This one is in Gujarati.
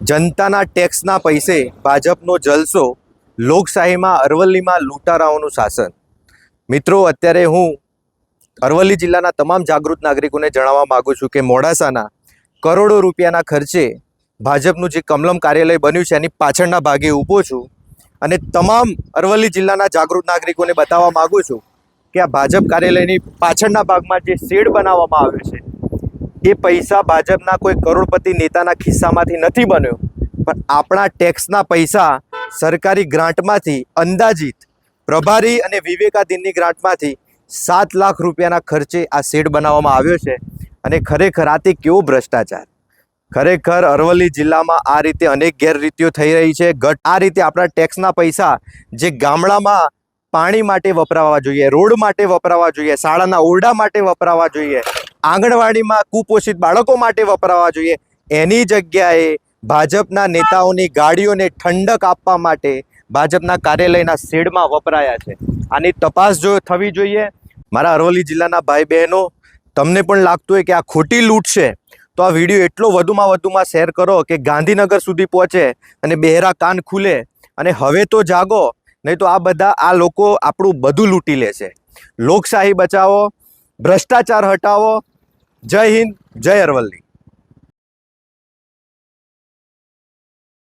જનતાના ટેક્સના પૈસે ભાજપનો જલસો, લોકશાહીમાં અરવલ્લીમાં લૂંટારાઓનું શાસન। મિત્રો, અત્યારે હું અરવલ્લી જિલ્લાના તમામ જાગૃત નાગરિકોને જણાવવા માગું છું કે મોડાસાના કરોડો રૂપિયાના ખર્ચે ભાજપનું જે કમલમ કાર્યાલય બન્યું છે એની પાછળના ભાગે ઊભો છું અને તમામ અરવલ્લી જિલ્લાના જાગૃત નાગરિકોને બતાવવા માગું છું કે આ ભાજપ કાર્યાલયની પાછળના ભાગમાં જે શેડ બનાવવામાં આવ્યો છે એ પૈસા ભાજપના કોઈ કરોડપતિ નેતાના ખિસ્સામાંથી નથી બન્યો, પણ આપણા ટેક્સના પૈસા સરકારી ગ્રાન્ટમાંથી અંદાજિત પ્રભારી અને વિવેકાધીનની ગ્રાન્ટમાંથી 7 લાખ રૂપિયાના ખર્ચે આ શેડ બનાવવામાં આવ્યો છે। અને ખરેખર આ તે કેવો ભ્રષ્ટાચાર! ખરેખર અરવલ્લી જિલ્લામાં આ રીતે અનેક ગેરરીતિઓ થઈ રહી છે। આ રીતે આપણા ટેક્સના પૈસા જે ગામડામાં પાણી માટે વપરાવા જોઈએ, રોડ માટે વપરાવા જોઈએ, શાળાના ઓરડા માટે વપરાવા જોઈએ, આંગણવાડીમાં કુપોષિત બાળકો માટે વપરાવા જોઈએ, એની જગ્યાએ ભાજપના નેતાઓની ગાડીઓને ઠંડક આપવા માટે ભાજપના કાર્યાલયના શેડમાં વપરાયા છે। આની તપાસ થવી જોઈએ। મારા અરવલ્લી જિલ્લાના ભાઈ બહેનો, તમને પણ લાગતું હોય કે આ ખોટી લૂંટ છે તો આ વિડીયો એટલો વધુમાં શેર કરો કે ગાંધીનગર સુધી પહોંચે અને બહેરા કાન ખુલે અને હવે તો જાગો, નહીં તો આ લોકો આપણું બધું લૂંટી લે છે। લોકશાહી બચાવો, ભ્રષ્ટાચાર હટાવો। જય હિન્દ, જય અરવલ્લી।